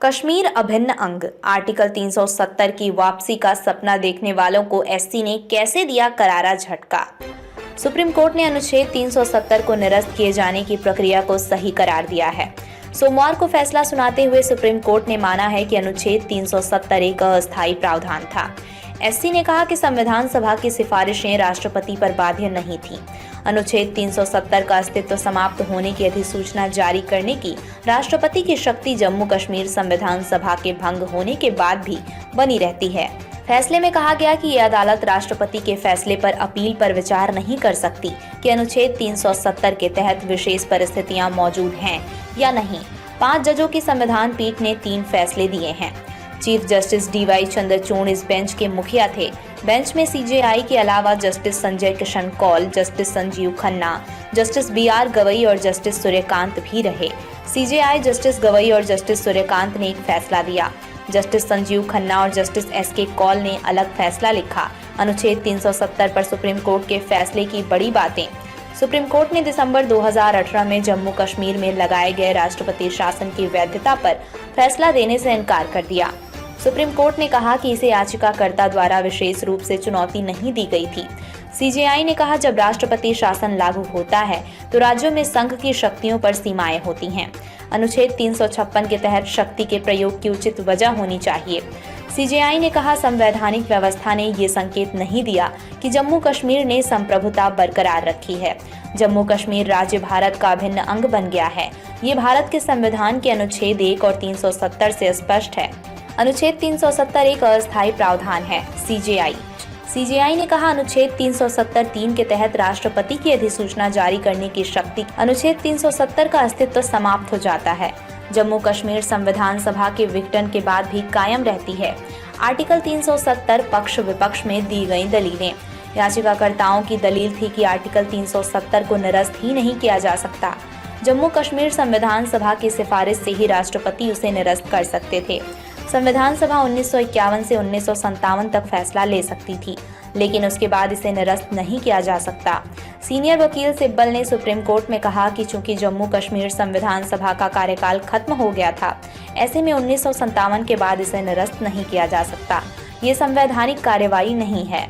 कश्मीर अभिन्न अंग आर्टिकल 370 की वापसी का सपना देखने वालों को एससी ने कैसे दिया करारा झटका। सुप्रीम कोर्ट ने अनुच्छेद 370 को निरस्त किए जाने की प्रक्रिया को सही करार दिया है। सोमवार को फैसला सुनाते हुए सुप्रीम कोर्ट ने माना है कि अनुच्छेद 370 एक अस्थायी प्रावधान था। एससी ने कहा कि संविधान सभा की सिफारिशें राष्ट्रपति पर बाध्य नहीं थीं। अनुच्छेद 370 का अस्तित्व समाप्त होने की अधिसूचना जारी करने की राष्ट्रपति की शक्ति जम्मू कश्मीर संविधान सभा के भंग होने के बाद भी बनी रहती है। फैसले में कहा गया कि ये अदालत राष्ट्रपति के फैसले पर अपील पर विचार नहीं कर सकती कि अनुच्छेद 370 के तहत विशेष परिस्थितियां मौजूद हैं या नहीं। 5 जजों की संविधान पीठ ने 3 फैसले दिए हैं। चीफ जस्टिस डीवाई चंद्रचूड़ इस बेंच के मुखिया थे। बेंच में सीजेआई के अलावा justice Sanjay Kishan Kaul, justice Sanjiv Khanna, justice BR Gavai और जस्टिस सूर्यकांत भी रहे। सीजेआई जस्टिस गवई और जस्टिस सूर्यकांत ने एक फैसला दिया। जस्टिस संजीव खन्ना और जस्टिस एसके कौल ने अलग फैसला लिखा। अनुच्छेद 370 पर सुप्रीम कोर्ट के फैसले की बड़ी बातें। सुप्रीम कोर्ट ने दिसंबर 2018 में जम्मू कश्मीर में लगाए गए राष्ट्रपति शासन की वैधता पर फैसला देने से इनकार कर दिया। सुप्रीम कोर्ट ने कहा कि इसे याचिकाकर्ता द्वारा विशेष रूप से चुनौती नहीं दी गई थी। सीजेआई ने कहा, जब राष्ट्रपति शासन लागू होता है तो राज्यों में संघ की शक्तियों पर सीमाएं होती हैं। अनुच्छेद 356 के तहत शक्ति के प्रयोग की उचित वजह होनी चाहिए। सीजेआई ने कहा, संवैधानिक व्यवस्था ने ये संकेत नहीं दिया कि जम्मू कश्मीर ने संप्रभुता बरकरार रखी है। जम्मू कश्मीर राज्य भारत का अभिन्न अंग बन गया है। ये भारत के संविधान के अनुच्छेद 1 और 370 से स्पष्ट है। अनुच्छेद 370 एक अस्थायी प्रावधान है। सीजेआई ने कहा, अनुच्छेद 370(3) के तहत राष्ट्रपति की अधिसूचना जारी करने की शक्ति अनुच्छेद 370 का अस्तित्व समाप्त हो जाता है। जम्मू कश्मीर संविधान सभा के विघटन के बाद भी कायम रहती है। आर्टिकल 370 पक्ष विपक्ष में दी गई दलीलें। याचिकाकर्ताओं की दलील थी कि आर्टिकल 370 को निरस्त ही नहीं किया जा सकता। जम्मू कश्मीर संविधान सभा की सिफारिश से ही राष्ट्रपति उसे निरस्त कर सकते थे। संविधान सभा 1951 से 1957 तक फैसला ले सकती थी, लेकिन उसके बाद इसे निरस्त नहीं किया जा सकता। सीनियर वकील सिब्बल ने सुप्रीम कोर्ट में कहा कि चूंकि जम्मू कश्मीर संविधान सभा का कार्यकाल खत्म हो गया था, ऐसे में 1957 के बाद इसे निरस्त नहीं किया जा सकता। ये संवैधानिक कार्यवाही नहीं है।